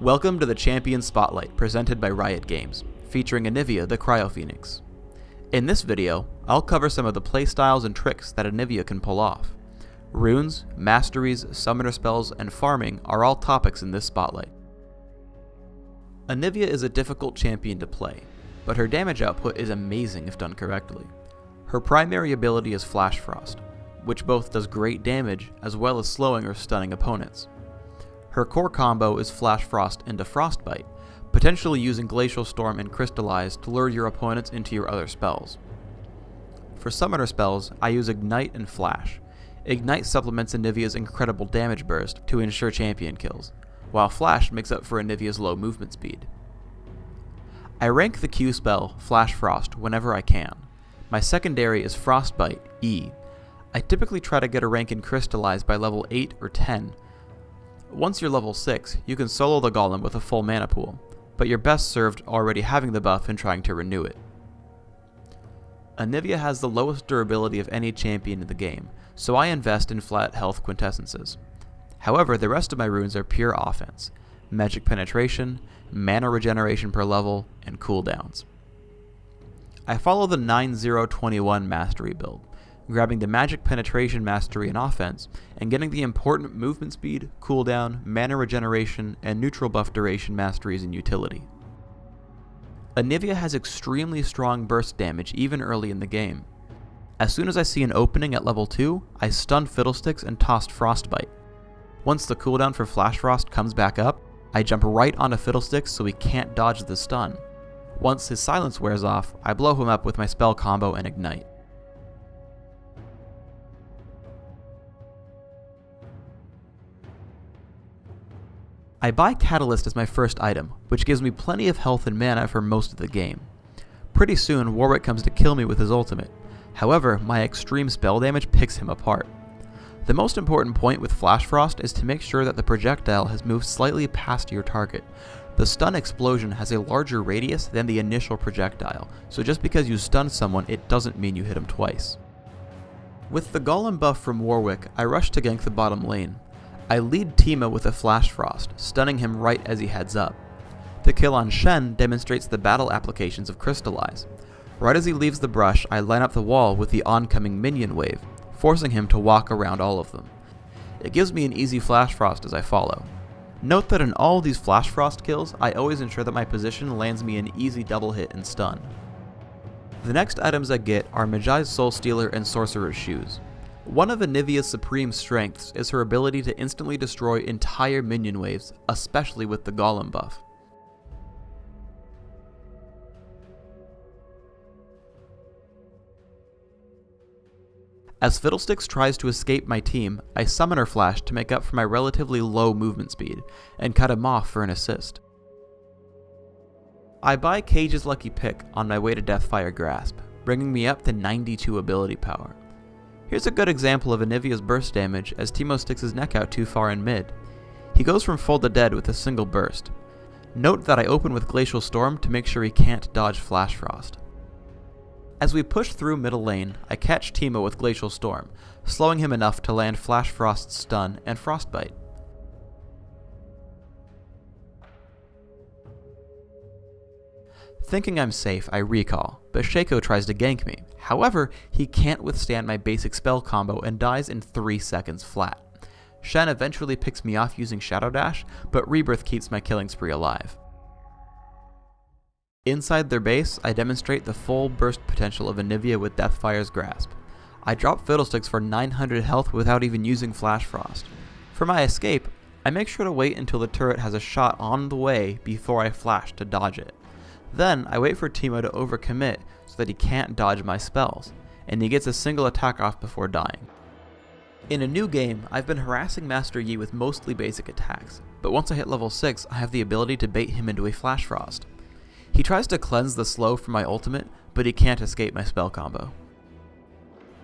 Welcome to the Champion Spotlight presented by Riot Games, featuring Anivia the Cryo Phoenix. In this video, I'll cover some of the playstyles and tricks that Anivia can pull off. Runes, masteries, summoner spells, and farming are all topics in this spotlight. Anivia is a difficult champion to play, but her damage output is amazing if done correctly. Her primary ability is Flash Frost, which both does great damage as well as slowing or stunning opponents. Her core combo is Flash Frost into Frostbite, potentially using Glacial Storm and Crystallize to lure your opponents into your other spells. For summoner spells, I use Ignite and Flash. Ignite supplements Anivia's incredible damage burst to ensure champion kills, while Flash makes up for Anivia's low movement speed. I rank the Q spell, Flash Frost, whenever I can. My secondary is Frostbite, E. I typically try to get a rank in Crystallize by level 8 or 10. Once you're level 6, you can solo the golem with a full mana pool, but you're best served already having the buff and trying to renew it. Anivia has the lowest durability of any champion in the game, so I invest in flat health quintessences. However, the rest of my runes are pure offense, magic penetration, mana regeneration per level, and cooldowns. I follow the 9-0-21 mastery build, grabbing the magic penetration mastery in offense, and getting the important movement speed, cooldown, mana regeneration, and neutral buff duration masteries in utility. Anivia has extremely strong burst damage even early in the game. As soon as I see an opening at level 2, I stun Fiddlesticks and toss Frostbite. Once the cooldown for Flash Frost comes back up, I jump right onto Fiddlesticks so he can't dodge the stun. Once his silence wears off, I blow him up with my spell combo and Ignite. I buy Catalyst as my first item, which gives me plenty of health and mana for most of the game. Pretty soon, Warwick comes to kill me with his ultimate. However, my extreme spell damage picks him apart. The most important point with Flash Frost is to make sure that the projectile has moved slightly past your target. The stun explosion has a larger radius than the initial projectile, so just because you stun someone, it doesn't mean you hit him twice. With the Golem buff from Warwick, I rush to gank the bottom lane. I lead Teemo with a Flash Frost, stunning him right as he heads up. The kill on Shen demonstrates the battle applications of Crystallize. Right as he leaves the brush, I line up the wall with the oncoming minion wave, forcing him to walk around all of them. It gives me an easy Flash Frost as I follow. Note that in all these Flash Frost kills, I always ensure that my position lands me an easy double hit and stun. The next items I get are Magi's Soul Stealer and Sorcerer's Shoes. One of Anivia's supreme strengths is her ability to instantly destroy entire minion waves, especially with the Golem buff. As Fiddlesticks tries to escape my team, I summon her Flash to make up for my relatively low movement speed, and cut him off for an assist. I buy Cage's Lucky Pick on my way to Deathfire Grasp, bringing me up to 92 ability power. Here's a good example of Anivia's burst damage as Teemo sticks his neck out too far in mid. He goes from full to dead with a single burst. Note that I open with Glacial Storm to make sure he can't dodge Flash Frost. As we push through middle lane, I catch Teemo with Glacial Storm, slowing him enough to land Flash Frost's stun and Frostbite. Thinking I'm safe, I recall, but Shaco tries to gank me. However, he can't withstand my basic spell combo and dies in 3 seconds flat. Shen eventually picks me off using Shadow Dash, but Rebirth keeps my killing spree alive. Inside their base, I demonstrate the full burst potential of Anivia with Deathfire's Grasp. I drop Fiddlesticks for 900 health without even using Flash Frost. For my escape, I make sure to wait until the turret has a shot on the way before I flash to dodge it. Then, I wait for Teemo to overcommit so that he can't dodge my spells, and he gets a single attack off before dying. In a new game, I've been harassing Master Yi with mostly basic attacks, but once I hit level 6, I have the ability to bait him into a Flash Frost. He tries to cleanse the slow from my ultimate, but he can't escape my spell combo.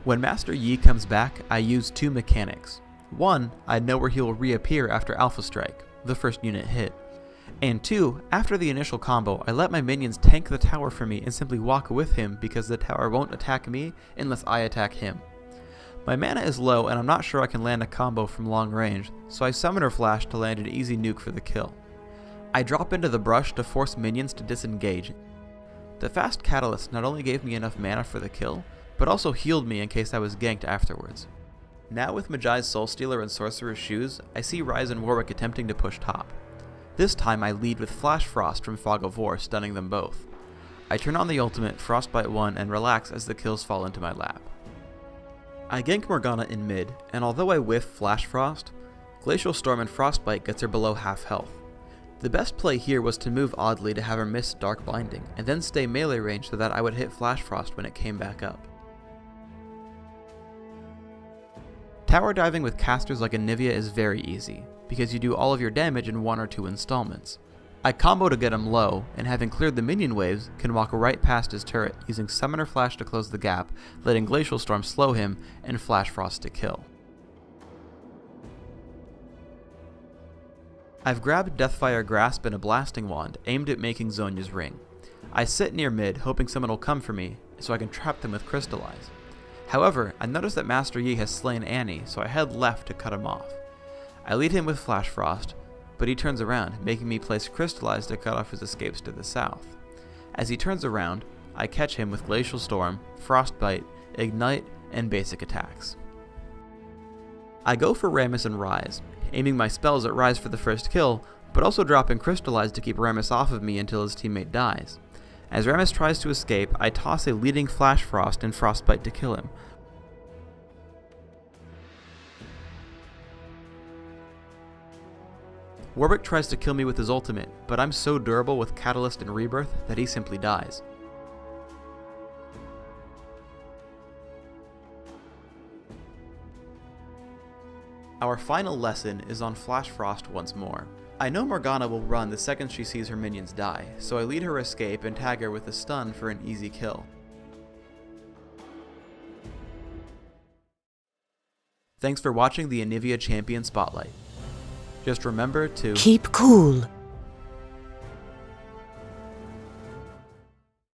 When Master Yi comes back, I use 2 mechanics. One, I know where he will reappear after Alpha Strike, the first unit hit. And 2, after the initial combo, I let my minions tank the tower for me and simply walk with him because the tower won't attack me unless I attack him. My mana is low and I'm not sure I can land a combo from long range, so I summon her Flash to land an easy nuke for the kill. I drop into the brush to force minions to disengage. The fast catalyst not only gave me enough mana for the kill, but also healed me in case I was ganked afterwards. Now with Mejai's Soulstealer and Sorcerer's Shoes, I see Ryze and Warwick attempting to push top. This time I lead with Flash Frost from Fog of War, stunning them both. I turn on the ultimate, Frostbite 1, and relax as the kills fall into my lap. I gank Morgana in mid, and although I whiff Flash Frost, Glacial Storm and Frostbite gets her below half health. The best play here was to move oddly to have her miss Dark Binding, and then stay melee range so that I would hit Flash Frost when it came back up. Tower diving with casters like Anivia is very easy, because you do all of your damage in 1 or 2 installments. I combo to get him low, and having cleared the minion waves, can walk right past his turret using Summoner Flash to close the gap, letting Glacial Storm slow him, and Flash Frost to kill. I've grabbed Deathfire Grasp and a Blasting Wand, aimed at making Zhonya's ring. I sit near mid, hoping someone will come for me, so I can trap them with Crystallize. However, I notice that Master Yi has slain Annie, so I head left to cut him off. I lead him with Flash Frost, but he turns around, making me place Crystallize to cut off his escapes to the south. As he turns around, I catch him with Glacial Storm, Frostbite, Ignite, and basic attacks. I go for Rammus and Ryze, aiming my spells at Ryze for the first kill, but also dropping Crystallize to keep Rammus off of me until his teammate dies. As Rammus tries to escape, I toss a leading Flash Frost and Frostbite to kill him. Warwick tries to kill me with his ultimate, but I'm so durable with Catalyst and Rebirth that he simply dies. Our final lesson is on Flash Frost once more. I know Morgana will run the second she sees her minions die, so I lead her escape and tag her with a stun for an easy kill. Thanks for watching the Anivia Champion Spotlight. Just remember to keep cool.